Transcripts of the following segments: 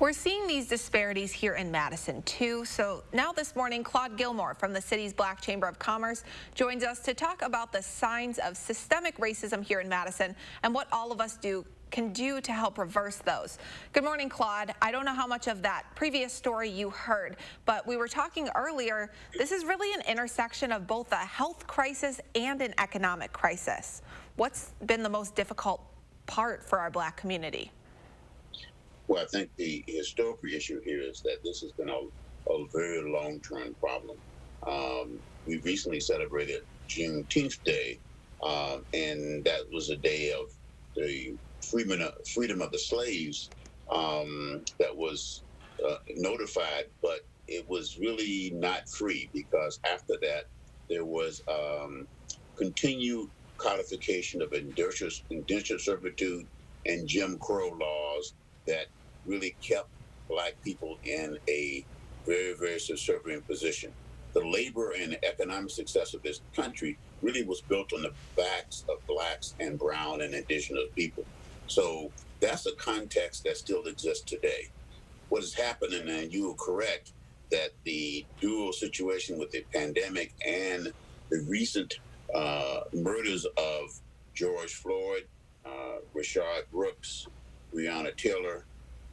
We're seeing these disparities here in Madison, too. So now this morning, Claude Gilmore from the city's Black Chamber of Commerce joins us to talk about the signs of systemic racism here in Madison and what all of us can do to help reverse those. Good morning, Claude. I don't know how much of that previous story you heard, but we were talking earlier. This is really an intersection of both a health crisis and an economic crisis. What's been the most difficult part for our Black community? Well, I think the historical issue here is that this has been a very long-term problem. We recently celebrated Juneteenth Day, and that was a day of the freedom of the slaves that was notified, but it was really not free because after that there was continued codification of indentured servitude and Jim Crow laws that really kept Black people in a very, very subservient position. The labor and economic success of this country really was built on the backs of Blacks and brown and indigenous people. So that's a context that still exists today. What is happening, and you are correct, that the dual situation with the pandemic and the recent murders of George Floyd, Rashard Brooks, Breonna Taylor,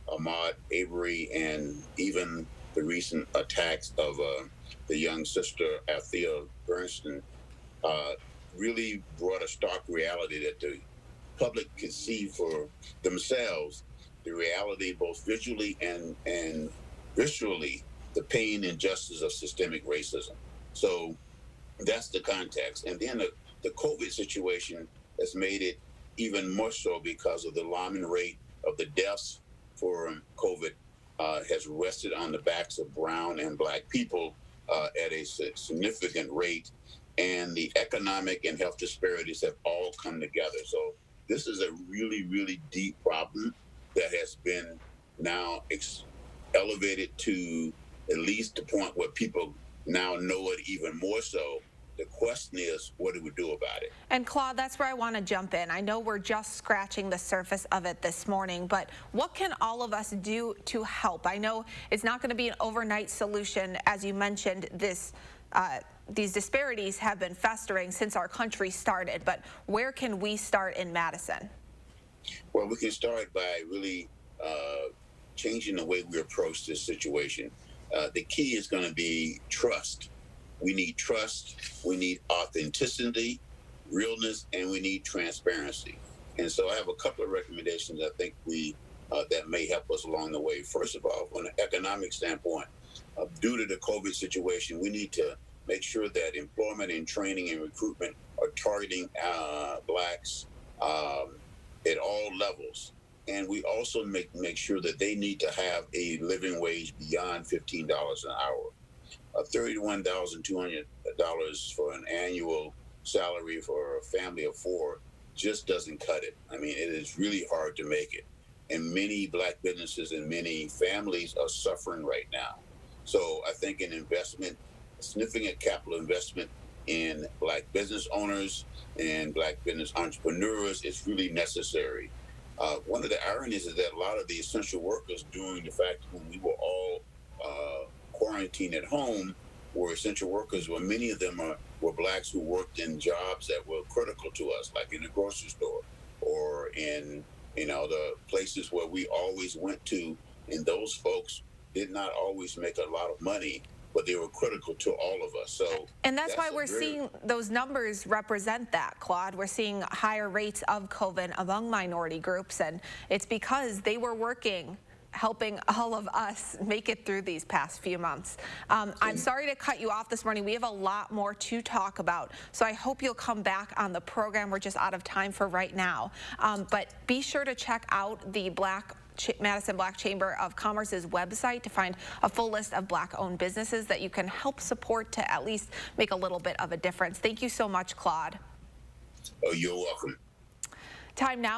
Ahmaud Arbery, and even the recent attacks of the young sister Althea Bernstein really brought a stark reality that the public could see for themselves, the reality both visually and viscerally, the pain and injustice of systemic racism. So that's the context. And then the COVID situation has made it even more so because of the alarming rate of the deaths for COVID has rested on the backs of brown and Black people at a significant rate. And the economic and health disparities have all come together. So this is a really, really deep problem that has been now elevated to at least the point where people now know it even more so. The question is, what do we do about it? And Claude, that's where I want to jump in. I know we're just scratching the surface of it this morning, but what can all of us do to help? I know it's not going to be an overnight solution. As you mentioned, these disparities have been festering since our country started, but where can we start in Madison? Well, we can start by really changing the way we approach this situation. The key is going to be trust. We need trust, we need authenticity, realness, and we need transparency. And so I have a couple of recommendations I think that may help us along the way. First of all, from an economic standpoint, due to the COVID situation, we need to make sure that employment and training and recruitment are targeting Blacks at all levels. And we also make sure that they need to have a living wage beyond $15 an hour. $31,200 for an annual salary for a family of four just doesn't cut it. I mean, it is really hard to make it. And many Black businesses and many families are suffering right now. So I think an investment, significant capital investment in Black business owners and Black business entrepreneurs is really necessary. One of the ironies is that a lot of the essential workers during the fact when we were all quarantined at home were essential workers, where many of them were Blacks who worked in jobs that were critical to us, like in the grocery store or in the places where we always went to. And those folks did not always make a lot of money, but they were critical to all of us. So, and that's why we're seeing those numbers represent that, Claude. We're seeing higher rates of COVID among minority groups, and it's because they were working, helping all of us make it through these past few months. I'm sorry to cut you off this morning. We have a lot more to talk about, so I hope you'll come back on the program. We're just out of time for right now. But be sure to check out the Madison Black Chamber of Commerce's website to find a full list of Black-owned businesses that you can help support to at least make a little bit of a difference. Thank you so much, Claude. Oh, you're welcome. Time now.